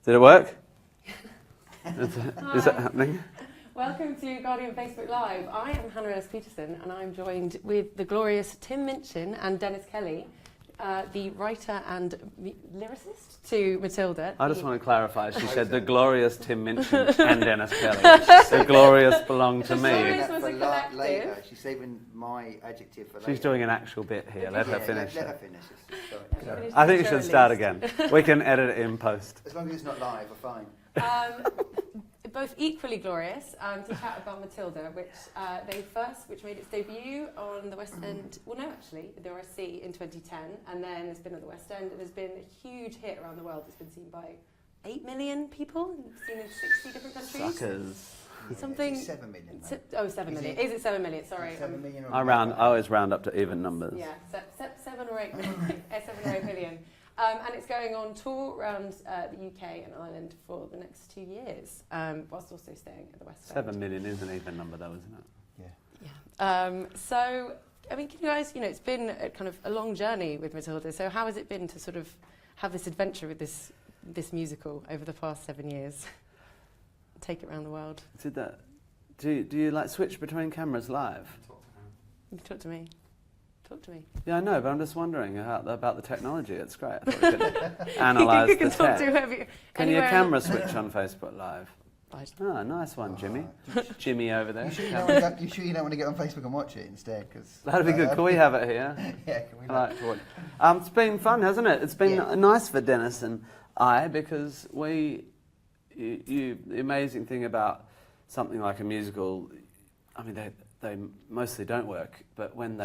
Did it work? Is that happening? Welcome to Guardian Facebook Live. I am Hannah Ellis-Petersen and I'm joined with the glorious Tim Minchin and Dennis Kelly, the writer and lyricist to Matilda. I just want to clarify, she said the glorious Tim Minchin and Dennis Kelly. The glorious belong to me. Glorious was a collective. Later. She's saving my adjective for later. She's doing an actual bit here. Let her finish. Let her finish. Sorry. I think you should start again. We can edit it in post. As long as it's not live, we're fine. Both equally glorious to chat about Matilda, which made its debut on the West End, well no actually, the RSC in 2010, and then it's been at the West End and has been a huge hit around the world. It's been seen by 8 million people, seen in 60 different countries. Suckers. Something. 7 million. 7 million. Is it 7 million? Sorry. 7 million. I always round up to even numbers. Yeah, 7 or 8 million. 7 or 8 million. And it's going on tour around the UK and Ireland for the next 2 years, whilst also staying at the West End. 7 million is an even number though, isn't it? Yeah. So, I mean, can you guys, it's been a kind of a long journey with Matilda, so how has it been to sort of have this adventure with this musical over the past 7 years? Take it around the world. Do you like switch between cameras live? You can talk to me. Talk to me. Yeah, I know, but I'm just wondering about the technology. It's great. I thought we could analyse you can the talk tech. to whoever Can your camera switch on Facebook Live? Right. Ah, nice one, Jimmy. Jimmy over there. You sure you don't want to get on Facebook and watch it instead? That'd be good. Can we have it here? Yeah, can we? I like to watch. It's been fun, hasn't it? It's been nice for Dennis and I because the amazing thing about something like a musical, I mean, they mostly don't work, but when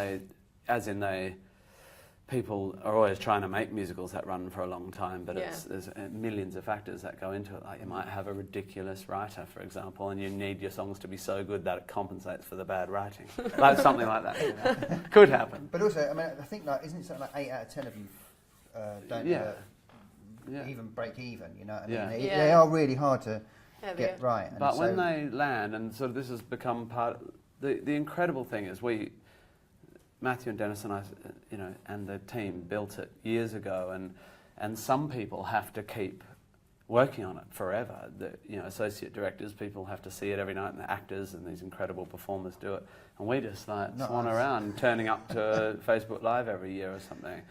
people are always trying to make musicals that run for a long time, but there's millions of factors that go into it. Like you might have a ridiculous writer, for example, and you need your songs to be so good that it compensates for the bad writing. Like something like that could happen. But also, I mean, I think isn't it something like 8 out of 10 of you don't even break even? You know what I mean? Yeah. They are really hard to get right. But when they land, and sort of this has become part. The incredible thing is Matthew and Dennis and I, and the team built it years ago, and some people have to keep working on it forever. The associate directors, people have to see it every night, and the actors and these incredible performers do it, and we just swan around, turning up to Facebook Live every year or something.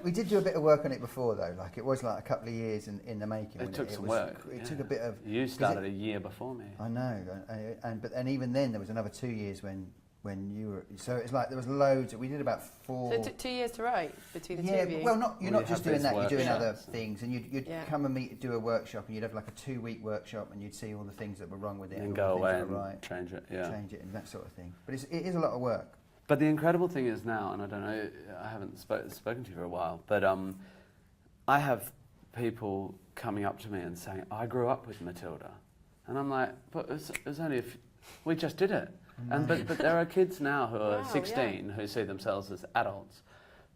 We did do a bit of work on it before though. Like it was like a couple of years in the making. It took some work. It took a bit of. You started a year before me. I know, and even then there was another 2 years when you were, so it's like there was loads. We did about 4. So it took 2 years to write between the two of you? Well, you're not just doing that. You're doing other and things, and you'd come and do a workshop, and you'd have like a 2-week workshop, and you'd see all the things that were wrong with it, and go away and change it, and that sort of thing. But it is a lot of work. But the incredible thing is now, and I don't know, I haven't spoken to you for a while, but I have people coming up to me and saying, "I grew up with Matilda," and I'm like, "But it was only we just did it." And but there are kids now who are 16 who see themselves as adults,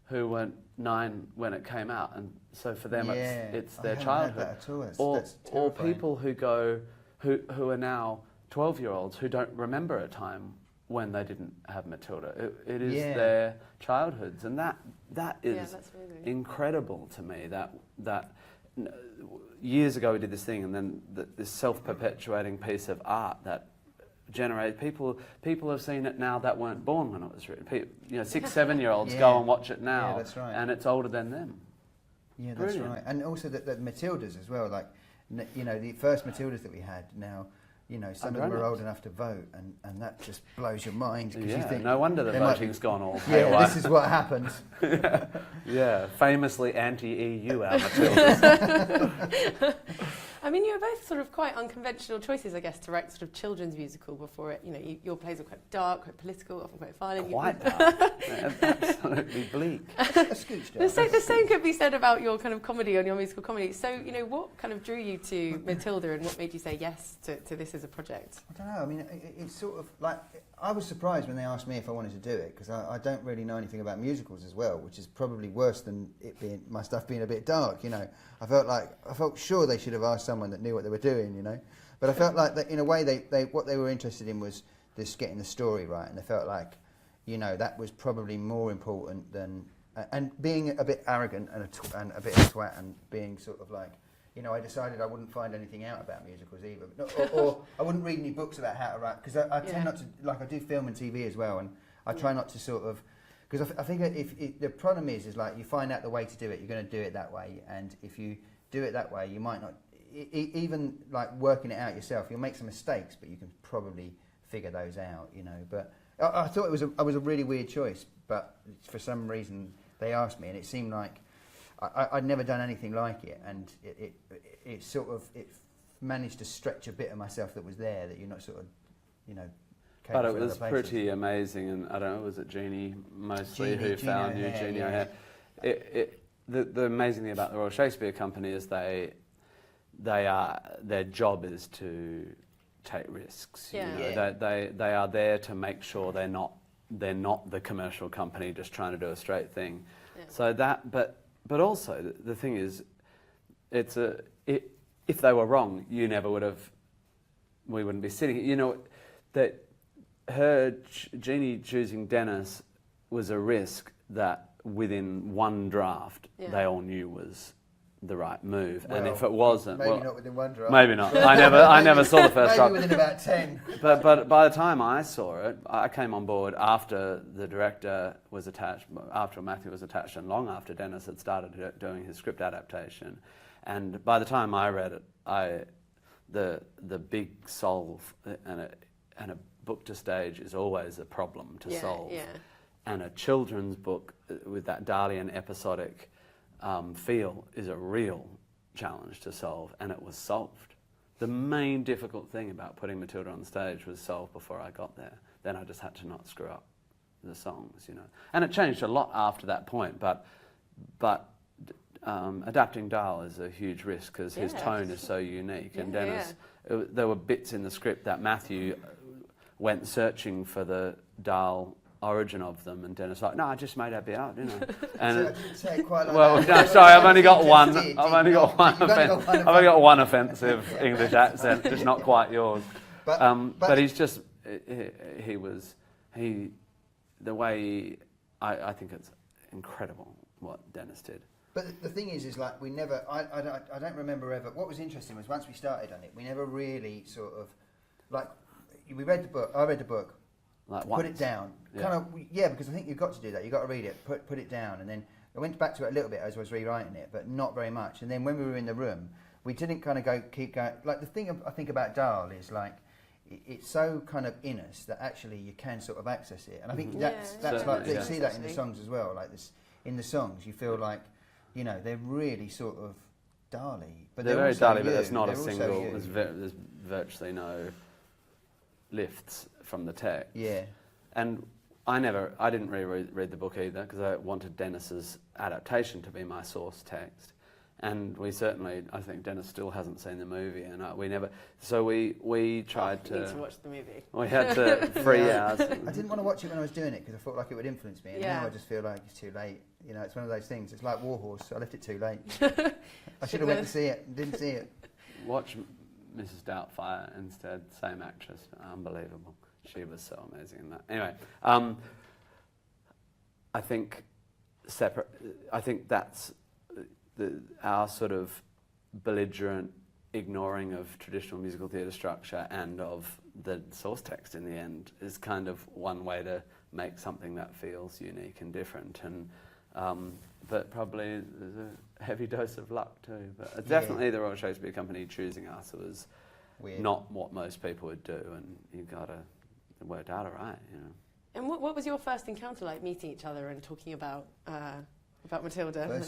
who were 9 when it came out, and so for them it's their childhood. Or people who are now 12-year-olds who don't remember a time when they didn't have Matilda. It is their childhoods, and that is incredible to me. That years ago we did this thing, and then this self-perpetuating piece of art that generate people have seen it now that weren't born when it was written. 6-7-year-olds go and watch it now, that's right. And it's older than them. Yeah, that's right. And also the Matildas as well. Like, the first Matildas that we had now. Some of them are old enough to vote, and that just blows your mind. Because you think, no wonder the voting's gone all pale. This is what happens. Famously anti-EU, our Matildas. I mean, you were both sort of quite unconventional choices, I guess, to write sort of children's musical before it. Your plays were quite dark, quite political, often quite violent. Quite dark. Absolutely bleak. The same could be said about your kind of comedy on your musical comedy. So, what kind of drew you to Matilda, and what made you say yes to this as a project? I don't know. I mean, it's sort of like, I was surprised when they asked me if I wanted to do it, because I don't really know anything about musicals as well, which is probably worse than my stuff being a bit dark. I felt sure they should have asked someone that knew what they were doing, But I felt like that in a way what they were interested in was just getting the story right, and they felt like, that was probably more important than and being a bit arrogant and a bit of a twat, and being sort of like, you know, I decided I wouldn't find anything out about musicals either, or I wouldn't read any books about how to write, because I tend not to, like I do film and TV as well, and I try not to sort of, because I think if the problem is like you find out the way to do it, you're going to do it that way, and if you do it that way, you might not, even like working it out yourself, you'll make some mistakes, but you can probably figure those out, you know. But I thought it was a really weird choice, but for some reason they asked me, and it seemed like I'd never done anything like it, and it sort of managed to stretch a bit of myself that was there that you're not sort of, you know. But it was pretty amazing, and I don't know, was it Jeannie mostly who found you, Jeannie O'Hare? The amazing thing about the Royal Shakespeare Company is their job is to take risks. You know? They are there to make sure they're not the commercial company just trying to do a straight thing. Yeah. So that, but also the thing is, if they were wrong, we wouldn't be sitting. You know that. Jeannie choosing Dennis was a risk that within one draft they all knew was the right move, and if it wasn't, maybe not within one draft. Maybe not. I never saw the first draft. Maybe within about 10. But by the time I saw it, I came on board after the director was attached, after Matthew was attached, and long after Dennis had started doing his script adaptation. And by the time I read it, the big solve and a book to stage is always a problem to solve. Yeah. And a children's book with that Dalian episodic feel is a real challenge to solve, and it was solved. The main difficult thing about putting Matilda on stage was solved before I got there. Then I just had to not screw up the songs, you know. And it changed a lot after that point, but adapting Dahl is a huge risk because his tone is so unique, and Dennis, there were bits in the script that Matthew went searching for the Dahl origin of them, and Dennis like, no, I just made that bit up, didn't I? And so I didn't say it quite like well, that. no, sorry, I've only got one. I've only got one offensive English accent, just not quite yours. But he's just the way I think it's incredible what Dennis did. But the thing is like we never. I don't remember ever. What was interesting was once we started on it, we never really sort of like. We read the book. I read the book. Like put it down. Because I think you've got to do that. You've got to read it. Put it down, and then I went back to it a little bit as I was rewriting it, but not very much. And then when we were in the room, we didn't kind of keep going. Like the thing I think about Dahl is like it's so kind of in us that actually you can sort of access it. And I think that's like you see that in the songs as well. Like this in the songs, you feel like you know they're really sort of Dahl-y, but they're very Dahl-y, but there's not a single. There's virtually no lifts from the text. Yeah. And I didn't really read the book either because I wanted Dennis's adaptation to be my source text. And we certainly, I think Dennis still hasn't seen the movie, and we never. So we tried to. You need to watch the movie. We had to 3 hours. I didn't want to watch it when I was doing it because I felt like it would influence me, and now I just feel like it's too late. You know, it's one of those things. It's like Warhorse. I left it too late. I should have went to see it. Didn't see it. Watch Mrs. Doubtfire instead. Same actress, unbelievable. She was so amazing in that. Anyway, I think that's our sort of belligerent ignoring of traditional musical theatre structure and of the source text in the end is kind of one way to make something that feels unique and different. And but probably there's a heavy dose of luck too. But definitely the Royal Shakespeare Company choosing us was not what most people would do, and you got it worked out all right, you know. And what was your first encounter like, meeting each other and talking about Matilda?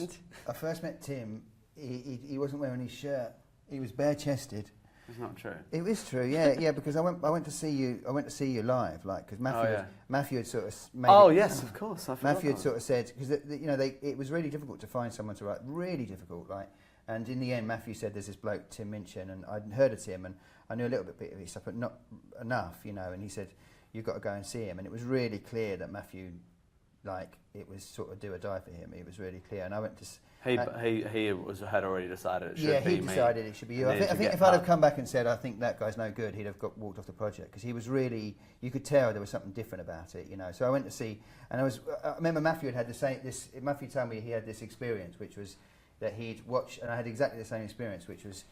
I first met Tim. He wasn't wearing his shirt. He was bare-chested. It's not true. It is true, yeah, because I went to see you live, like because Matthew had sort of made. Oh yes, of course. I Matthew had sort of said because it was really difficult to find someone to write, really difficult, like. And in the end, Matthew said, "There's this bloke, Tim Minchin," and I'd heard of Tim, and I knew a little bit of his stuff, but not enough, you know. And he said, "You've got to go and see him." And it was really clear that Matthew, like, it was sort of do or die for him. It was really clear, and I went to. He had already decided it should be me. Yeah, he decided it should be you. I think if I'd have come back and said, "I think that guy's no good," he'd have walked off the project because he was really. You could tell there was something different about it, you know. So I went to see, and I remember Matthew had the same. Matthew told me he had this experience, which was. that he'd watched, and I had exactly the same experience, which was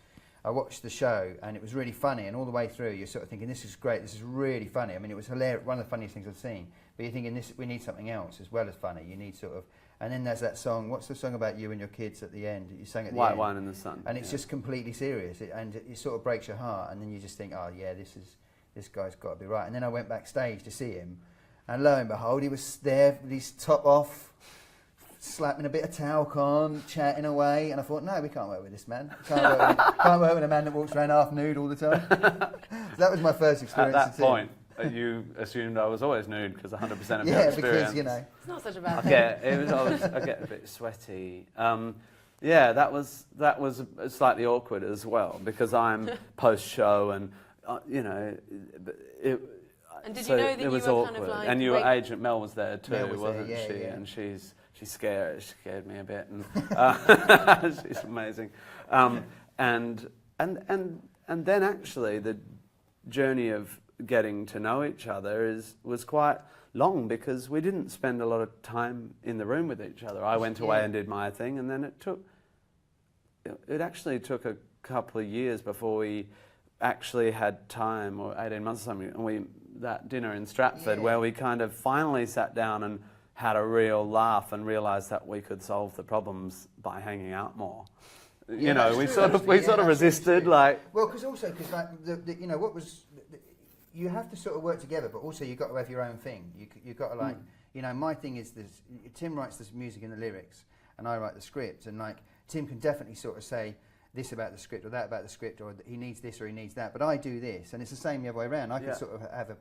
I watched the show and it was really funny, and all the way through you're sort of thinking, this is great, this is really funny. I mean, it was hilarious, one of the funniest things I've seen. But you're thinking, we need something else as well as funny. You need sort of, and then there's that song. What's the song about you and your kids at the end? You sang at the White end. Wine in the Sun. And it's just completely serious, and it sort of breaks your heart. And then you just think, oh yeah, this guy's got to be right. And then I went backstage to see him, and lo and behold, he was there with his top off, slapping a bit of talc on, chatting away, and I thought, no, we can't work with this man. Can't work with a man that walks around half nude all the time. So that was my first experience. At that point, you assumed I was always nude because 100% of your experience. Yeah, because it's not such a bad thing. I get a bit sweaty. Yeah, that was slightly awkward as well because I'm post show and And did so you know that it you was were awkward. kind of like, and your agent Mel was there too, Mel was there, wasn't yeah, she? yeah. And she scared me a bit, and she's amazing. And then actually the journey of getting to know each other was quite long because we didn't spend a lot of time in the room with each other. I went away and did my thing, and then it actually took a couple of years before we actually had time, or 18 months or something, and that dinner in Stratford where we kind of finally sat down and had a real laugh and realised that we could solve the problems by hanging out more. Yeah, we sort of resisted, like. Well, because what was, you have to sort of work together, but also you've got to have your own thing. You've got to like, my thing is this. Tim writes this music and the lyrics, and I write the script, and like Tim can definitely sort of say this about the script or that about the script, or he needs this or he needs that, but I do this, and it's the same the other way around. I can sort of have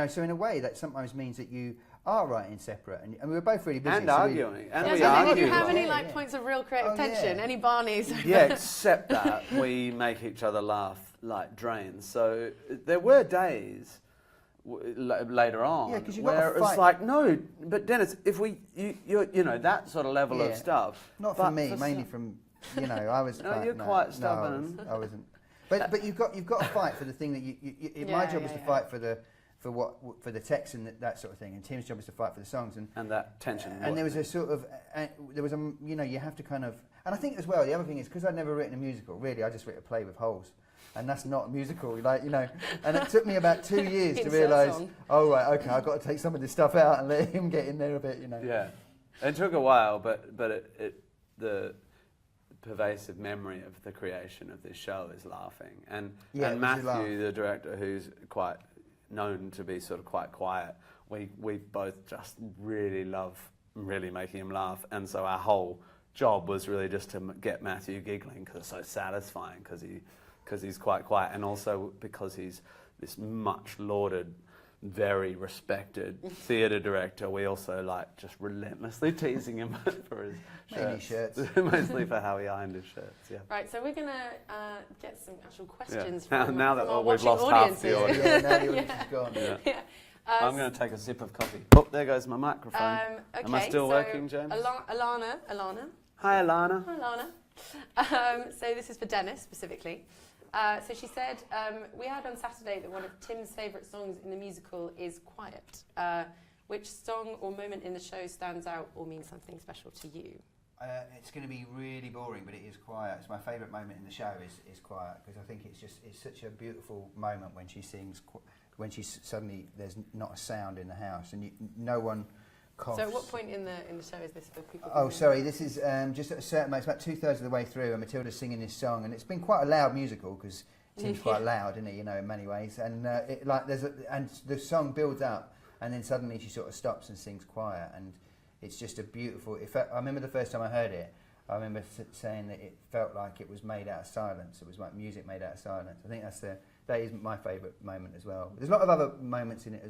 so in a way that sometimes means that you are writing separate, and we were both really busy. And arguing. Did you have any points of real creative tension? Any Barneys? Yeah, except that we make each other laugh like drains. So there were days later on where it was like, no, but Dennis, if that sort of level of stuff. Not from me, mainly from, I was. No, you're quite stubborn. No, I wasn't. But you've got to fight for the thing that my job is to fight for the text and that sort of thing, and Tim's job is to fight for the songs and that tension. And there was a sort of you have to kind of, and I think as well the other thing is because I'd never written a musical. Really, I just wrote a play with holes, and that's not a musical, And it took me about 2 years to realise, oh right, okay, I've got to take some of this stuff out and let him get in there a bit, Yeah, it took a while, but the pervasive memory of the creation of this show is laughing, and Matthew, the director, who's quite known to be sort of quite quiet, we both just really love really making him laugh, and so our whole job was really just to get Matthew giggling because it's so satisfying because he's quite quiet, and also because he's this much lauded, very respected theatre director. We also like just relentlessly teasing him for his shirts. Mostly for how he ironed his shirts, yeah. Right, so we're going to get some actual questions from now that we've lost audiences. half the audience. Yeah, now the audience is gone. Yeah. I'm going to take a sip of coffee. Oh, there goes my microphone. Okay, Am I still working, James? Alana. Hi, Alana. Hi, Alana. So this is for Dennis specifically. So she said, we heard on Saturday that one of Tim's favourite songs in the musical is Quiet. Which song or moment in the show stands out or means something special to you? It's going to be really boring, but it is Quiet. It's my favourite moment in the show is Quiet, because I think it's such a beautiful moment when she sings, when suddenly there's not a sound in the house and no one coughs. So at what point in the show is this for people? Oh, sorry, this is just at a certain moment. It's about 2/3 of the way through, and Matilda's singing this song, and it's been quite a loud musical because Tim's quite loud, isn't he? In many ways, and and the song builds up, and then suddenly she sort of stops and sings Quiet, and it's just a beautiful. I remember the first time I heard it. I remember saying that it felt like it was made out of silence. It was like music made out of silence. I think that is my favourite moment as well. There's a lot of other moments in it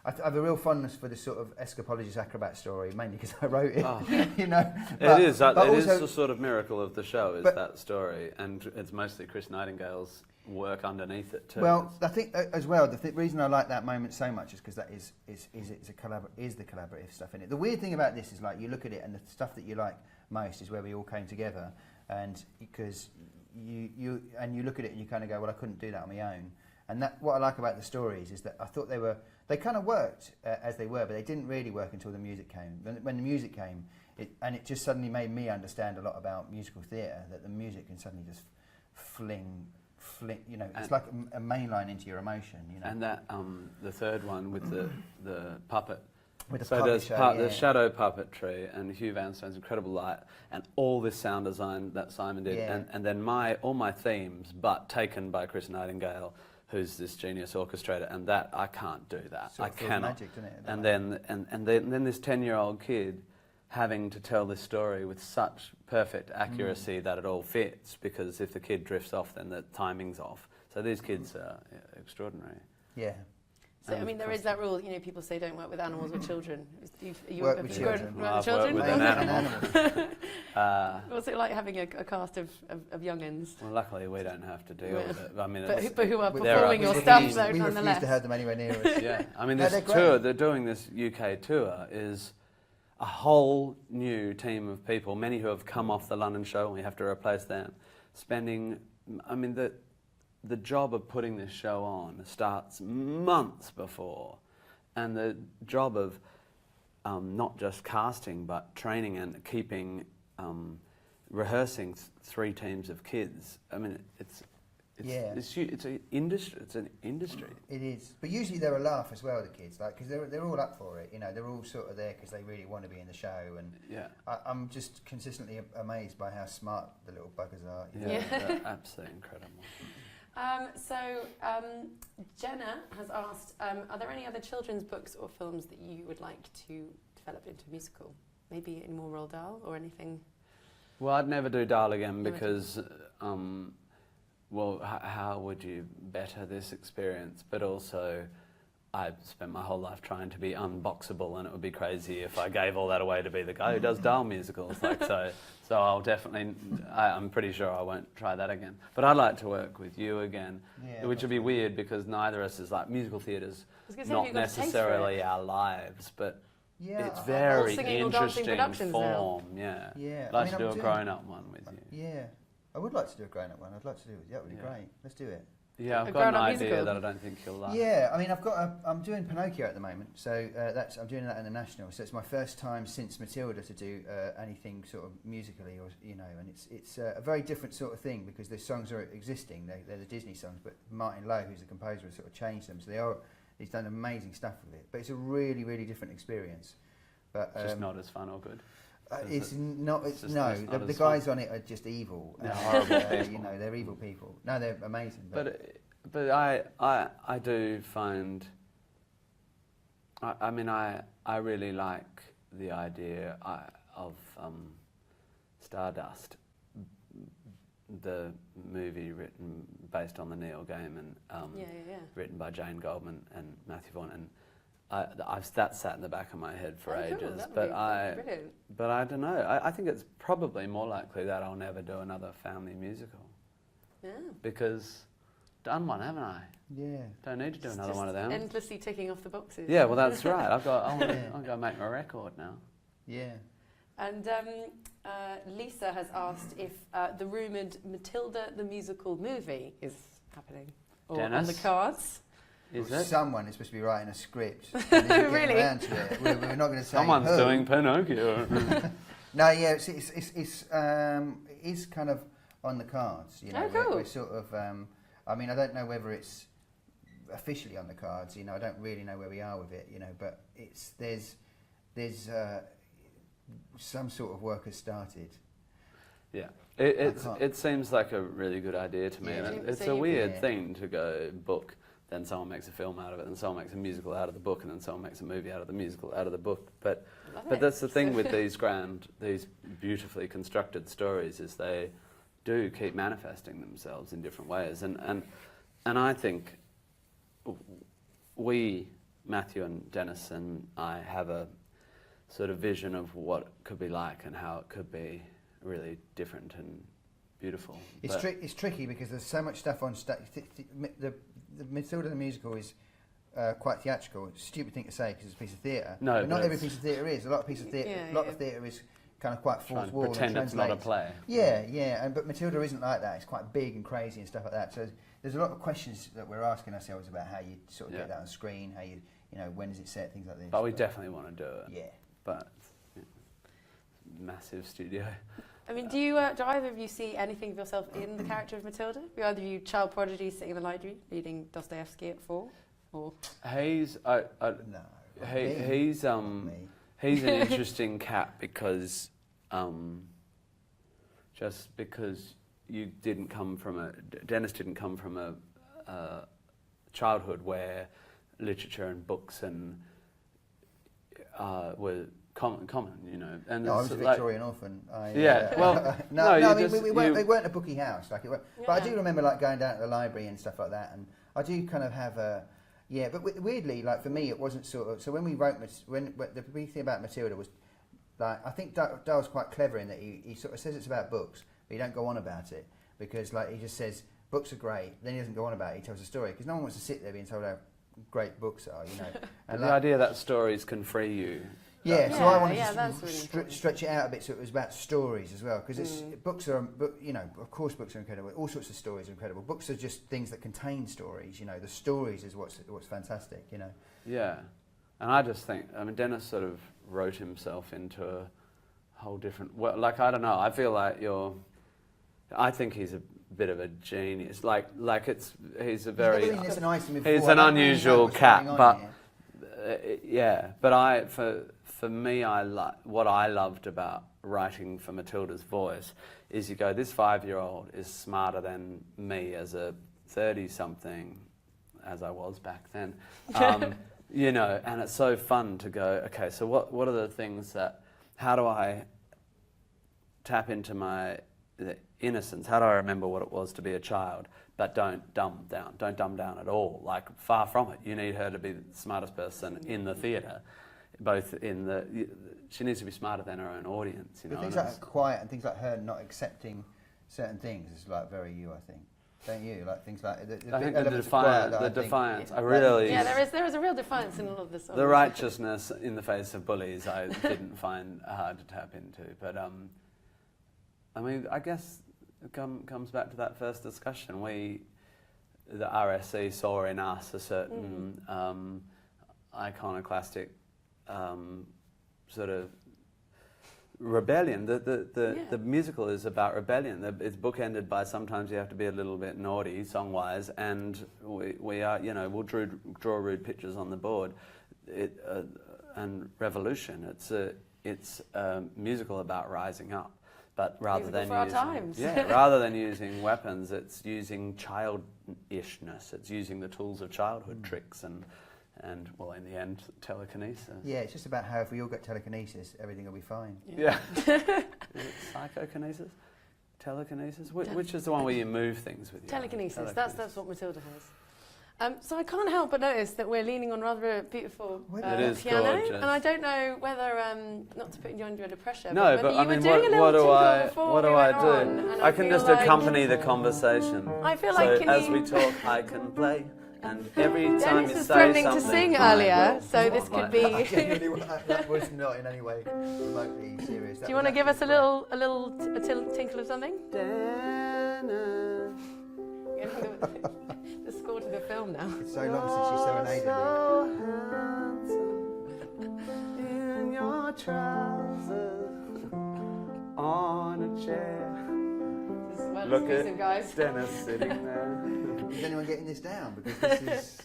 I have a real fondness for the sort of escapologist acrobat story, mainly because I wrote it. Oh. It is the sort of miracle of the show, that story, and it's mostly Chris Nightingale's work underneath it too. Well, I think as well the reason I like that moment so much is because that is the collaborative stuff in it. The weird thing about this is like you look at it and the stuff that you like most is where we all came together, and because you look at it and you kind of go, well, I couldn't do that on my own. And what I like about the stories is that I thought they kind of worked as they were, but they didn't really work until the music came. When the music came, and it just suddenly made me understand a lot about musical theatre, that the music can suddenly just fling, you know, it's like a main line into your emotion, you know. And that the third one with the puppet. With the so puppet there's show, the shadow puppetry and Hugh Vanstone's incredible light and all this sound design that Simon did, and then all my themes, but taken by Chris Nightingale, who's this genius orchestrator, and that I can't do that. I cannot. Magic, doesn't it? And then this 10-year-old kid having to tell this story with such perfect accuracy that it all fits, because if the kid drifts off, then the timing's off. So these kids are extraordinary. Yeah. So, I mean, there is that rule, you know, people say don't work with animals or children. Work with children. I've worked with an animal. What's it like having a cast of young'uns? Well, luckily we don't have to deal with it. I mean, but who are performing your stuff, though, we nonetheless. refuse to have them anywhere near us. Yeah, I mean, No, this tour, they're doing this UK tour, is a whole new team of people, many who have come off the London show, and we have to replace them, spending, I mean, the job of putting this show on starts months before, and the job of not just casting but training and keeping rehearsing 3 teams of kids. I mean, it's an industry. It's an industry. It is, but usually they're a laugh as well, the kids, like, because they're all up for it. You know, they're all sort of there because they really want to be in the show, and I'm just consistently amazed by how smart the little buggers are. You know? They're absolutely incredible. Jenna has asked, are there any other children's books or films that you would like to develop into a musical? Maybe any more Roald Dahl or anything? Well, I'd never do Dahl again because, how would you better this experience? But also, I've spent my whole life trying to be unboxable, and it would be crazy if I gave all that away to be the guy who does Dahl musicals. Like so I'll definitely. I'm pretty sure I won't try that again. But I'd like to work with you again, which would be weird because neither of us is like musical theatre's not necessarily our lives, but it's very interesting form. Yeah. I'd like to do a grown-up one with you. Yeah, I would like to do a grown-up one. I'd like to do it. That would be great. Let's do it. Yeah, I've got an idea that I don't think you'll like. Yeah, I mean, I'm doing Pinocchio at the moment, so I'm doing that in the National. So it's my first time since Matilda to do anything sort of musically, or you know, and it's a very different sort of thing because the songs are existing. They're the Disney songs, but Martin Lowe, who's the composer, has sort of changed them. So he's done amazing stuff with it. But it's a really, really different experience. But just not as fun or good. The guys on it are just evil. They're horrible people. You know, they're evil people. No, they're amazing. But I do find. I really like the idea of Stardust, the movie written based on the Neil Gaiman, written by Jane Goldman and Matthew Vaughn, and that sat in the back of my head for ages. But I don't know. I think it's probably more likely that I'll never do another family musical. Yeah. Because done one, haven't I? Yeah. Don't need to do another one of them. Endlessly ticking off the boxes. Yeah, well that's right. I'm going to make my record now. Yeah. And Lisa has asked if the rumoured Matilda the musical movie is happening or on the cards. Someone is supposed to be writing a script. Really? Around to it. We're not going to say someone's doing Pinocchio. No, yeah, it's kind of on the cards. You know, cool. We're sort of. I mean, I don't know whether it's officially on the cards. You know, I don't really know where we are with it. You know, but there's some sort of work has started. Yeah. It seems like a really good idea to me. Yeah. And it's a weird thing to go book. Then someone makes a film out of it, and someone makes a musical out of the book, and then someone makes a movie out of the musical out of the book. But that's the thing with these beautifully constructed stories is they do keep manifesting themselves in different ways. And I think we, Matthew and Dennis and I, have a sort of vision of what it could be like and how it could be really different and beautiful. It's tricky because there's so much stuff on stage. The Matilda the musical is quite theatrical. It's a stupid thing to say because it's a piece of theatre. No, but not every piece of theatre is. A lot of theatre is kind of quite fourth wall. Pretend it's not a play. Yeah. But Matilda isn't like that. It's quite big and crazy and stuff like that. So there's a lot of questions that we're asking ourselves about how you sort of get that on screen, how you know, when is it set, things like this. But we definitely want to do it. Yeah. But massive studio. I mean, do either of you see anything of yourself in the character of Matilda? Do either of you child prodigies sitting in the library reading Dostoevsky at 4? Or He's No. he's Me. he's an interesting cat because just because Dennis didn't come from a childhood where literature and books and were common, you know. And No, I was a like, Victorian orphan. Well, I mean, we weren't a booky house. Like it weren't, Yeah. But I do remember like going down to the library and stuff like that, and I do kind of have a. Yeah, but weirdly, like for me, it wasn't sort of. So when we wrote, when the big thing about Matilda was, like, I think Dale's quite clever in that he sort of says it's about books, but he don't go on about it because like he just says books are great, then he doesn't go on about it. He tells a story because no one wants to sit there being told how great books are, you know. And the idea that stories can free you. Yeah, so I wanted that's to really important. stretch it out a bit so it was about stories as well because books are, you know, of course books are incredible. All sorts of stories are incredible. Books are just things that contain stories. You know, the stories is what's fantastic. You know. Yeah, and I just think, I mean, Dennis sort of wrote himself into a whole different. Well, like I don't know. I feel like I think he's a bit of a genius. He's a very. He's an unusual cat, but yeah. But for me, what I loved about writing for Matilda's voice is you go, this 5-year-old is smarter than me as a 30-something, as I was back then. You know, and it's so fun to go, okay, so what are the things how do I tap into the innocence? How do I remember what it was to be a child? But don't dumb down at all. Like, far from it. You need her to be the smartest person in the theatre. She needs to be smarter than her own audience. You know, things like quiet and things like her not accepting certain things is like very you, I think. Don't you? Like things like I think the defiance. I really. Yeah, there is a real defiance in all of this. The righteousness in the face of bullies, I didn't find hard to tap into. But I mean, I guess it comes back to that first discussion. The RSC saw in us a certain iconoclastic sort of rebellion. The musical is about rebellion. It's bookended by sometimes you have to be a little bit naughty song-wise, and we are, you know, we'll draw rude pictures on the board. And revolution. It's a musical about rising up, but rather than using weapons, it's using childishness. It's using the tools of childhood, tricks and well, in the end, telekinesis. Yeah, it's just about how if we all get telekinesis, everything will be fine. Yeah. Is it psychokinesis? Telekinesis? Which is the one where you move things with your Telekinesis. That's what Matilda has. So I can't help but notice that we're leaning on rather a beautiful piano, gorgeous. and I don't know whether, not to put you under pressure, no, but but I mean, what do I do? I can just accompany the conversation. I feel like as we talk, I can play. And every time Dennis you was say threatening something, to sing earlier, so this could be. That was not in any way remotely serious. Do you want to give us a little tinkle of something? The score to the film now. It's so long since you serenaded me. In your trousers, on a chair. This is well Look exclusive, at guys. Dennis sitting there. Is anyone getting this down? Because this is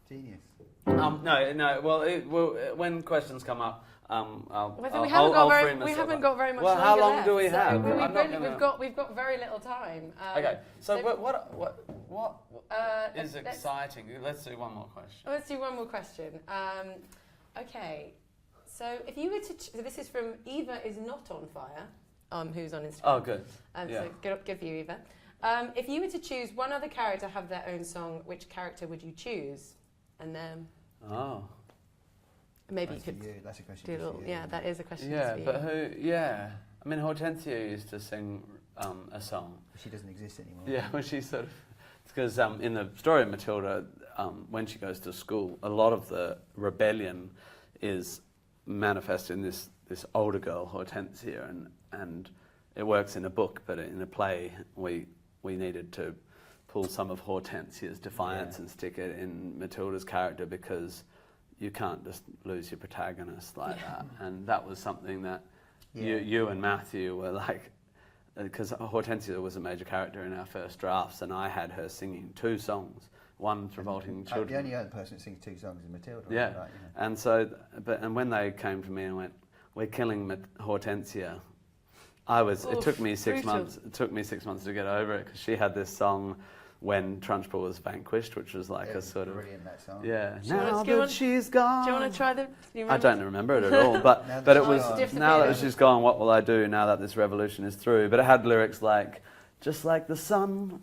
genius. No. Well, when questions come up, we haven't got very much. Well, how long do we have? We've got very little time. Okay. So what is exciting? Let's do one more question. Let's do one more question. Okay. So if you were to, so this is from Eva is not on fire. Who's on Instagram? Oh, good. So good for you, Eva. If you were to choose one other character to have their own song, which character would you choose? And then. Oh. Maybe That's you could. That's a question. Do a little. Yeah, that is a question. Yeah, for you. but who? Yeah. I mean, Hortensia used to sing a song. She doesn't exist anymore. Yeah, when she sort of. It's because in the story of Matilda, when she goes to school, a lot of the rebellion is manifested in this older girl, Hortensia, and it works in a book, but in a play, we needed to pull some of Hortensia's defiance and stick it in Matilda's character because you can't just lose your protagonist like that. And that was something that Yeah. You and Matthew were like, because Hortensia was a major character in our first drafts, and I had her singing 2 songs. One's Revolting Children. The only other person that sings 2 songs is Matilda. Yeah, right? and so, and when they came to me and went, "We're killing Hortensia," it took me 6 months. It took me 6 months to get over it, because she had this song when Trunchbull was vanquished, which was like a sort of brilliant, that song. Yeah. Do you Now want- that she's gone. Do you want to try the? I don't remember it at all, but Now that but it she's was gone. Just a now bit that of- she's gone. What will I do now that this revolution is through? But it had lyrics like, "Just like the sun,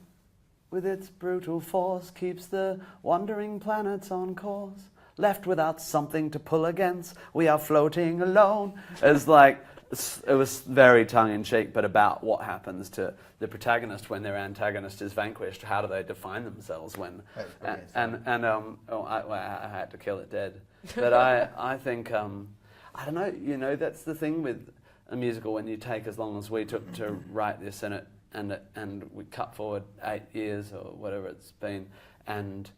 with its brutal force, keeps the wandering planets on course. Left without something to pull against, we are floating alone." It's like, it was very tongue-in-cheek, but about what happens to the protagonist when their antagonist is vanquished. How do they define themselves when? That's brilliant. I had to kill it dead. But I think I don't know. You know, that's the thing with a musical. When you take as long as we took to write this, and we cut forward 8 years or whatever it's been, and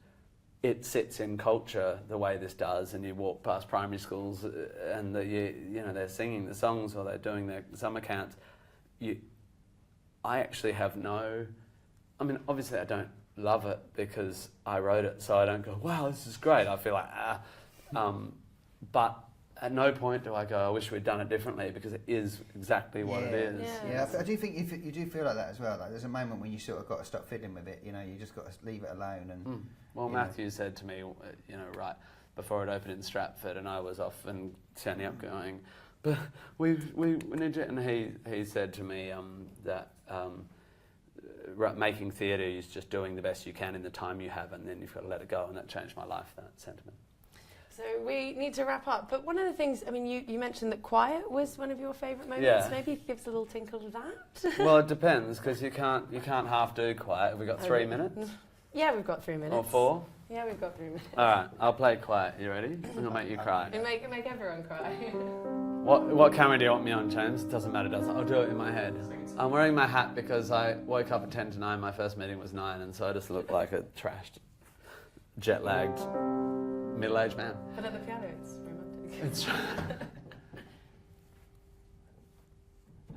it sits in culture the way this does, and you walk past primary schools and they're singing the songs or they're doing their summer camps. I actually have obviously I don't love it because I wrote it, so I don't go, "Wow, this is great." I feel like but at no point do I go, "I wish we'd done it differently," because it is exactly what it is. Yeah. I do think you do feel like that as well. Like there's a moment when you sort of got to stop fiddling with it. You know, you just got to leave it alone. And Well, Matthew said to me, right before it opened in Stratford, and I was off and turning up going, "But we need you," and he said to me that making theatre is just doing the best you can in the time you have, and then you've got to let it go, and that changed my life, that sentiment. So we need to wrap up. But one of the things, you mentioned that quiet was one of your favourite moments. Yeah. Maybe give us a little tinkle to that. Well, it depends, because you can't half do quiet. Have we got 3 minutes? Yeah, we've got 3 minutes. Or 4? Yeah, we've got 3 minutes. All right, I'll play quiet. You ready? I'm going to make you cry. We make everyone cry. What camera do you want me on, James? It doesn't matter, does it? I'll do it in my head. I'm wearing my hat because I woke up at 10 to 9. My first meeting was 9, and so I just look like a trashed, jet-lagged, middle-aged man. But at the piano, it's romantic. It's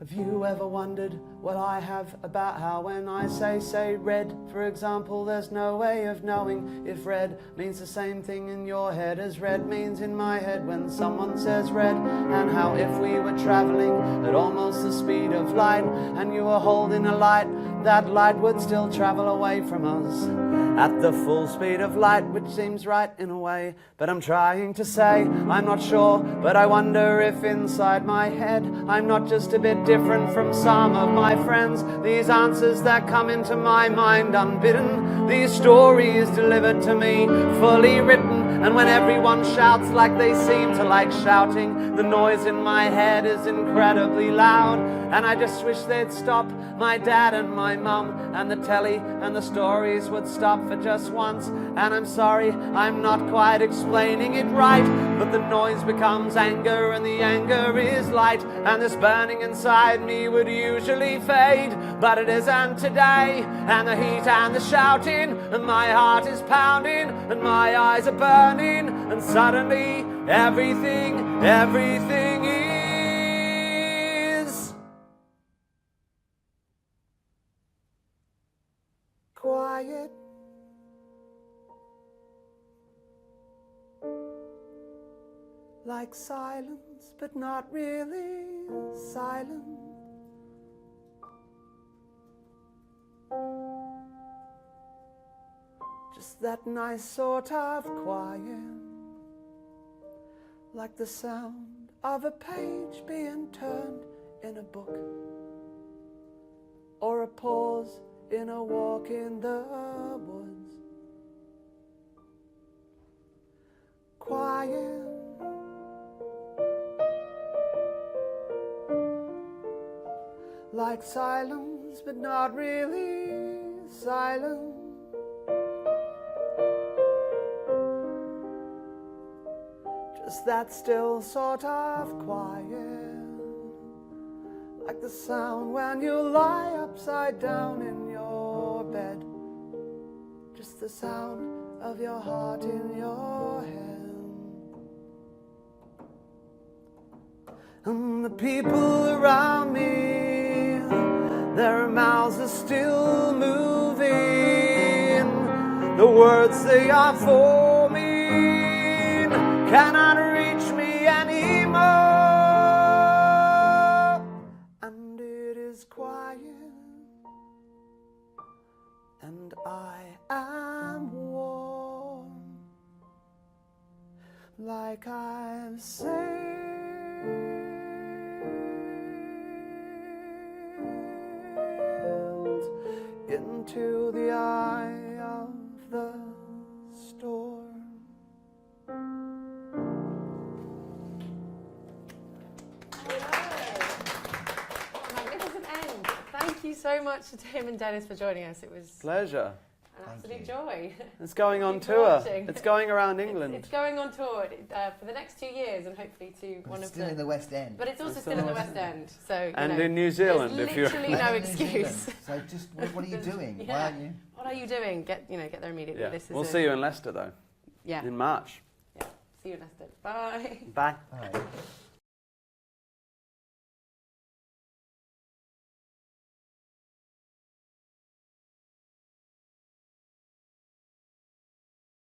Have you ever wondered what I have about how when I say red, for example, there's no way of knowing if red means the same thing in your head as red means in my head when someone says red, and how if we were travelling at almost the speed of light and you were holding a light, that light would still travel away from us at the full speed of light, which seems right in a way, but I'm trying to say I'm not sure, but I wonder if inside my head I'm not just a bit different from some of my friends. These answers that come into my mind unbidden, these stories delivered to me fully written, and when everyone shouts like they seem to like shouting, the noise in my head is incredibly loud, and I just wish they'd stop, my dad and my mum and the telly, and the stories would stop for just once. And I'm sorry, I'm not quite explaining it right, but the noise becomes anger and the anger is light, and this burning inside me would usually fade, but it isn't today, and the heat and the shouting, and my heart is pounding and my eyes are burning, and suddenly everything is quiet. Like silence, but not really silent. Just that nice sort of quiet, like the sound of a page being turned in a book, or a pause in a walk in the woods. Quiet, like silence, but not really silent. Just that still sort of quiet, like the sound when you lie upside down in your bed. Just the sound of your heart in your head. And the people around me, their mouths are still moving. The words they are forming cannot reach me anymore. And it is quiet, and I am warm, like I've sailed into the eye of the storm. Magnificent end. Thank you so much to Tim and Dennis for joining us. It was Pleasure. an absolute joy. It's going on Thank you for tour. watching. It's going around England. It's going on tour for the next 2 years, and hopefully to But one it's of still in the West End. But it's also It's still still in the in the West End. So And you know, in New Zealand, there's if you're. literally no And in New excuse. Zealand. So just what are you doing? Why Yeah. aren't you? What are you doing? Get there immediately. Yeah. This is We'll see you in Leicester though, Yeah. in March. Yeah. See you in Leicester. Bye. Bye. All right.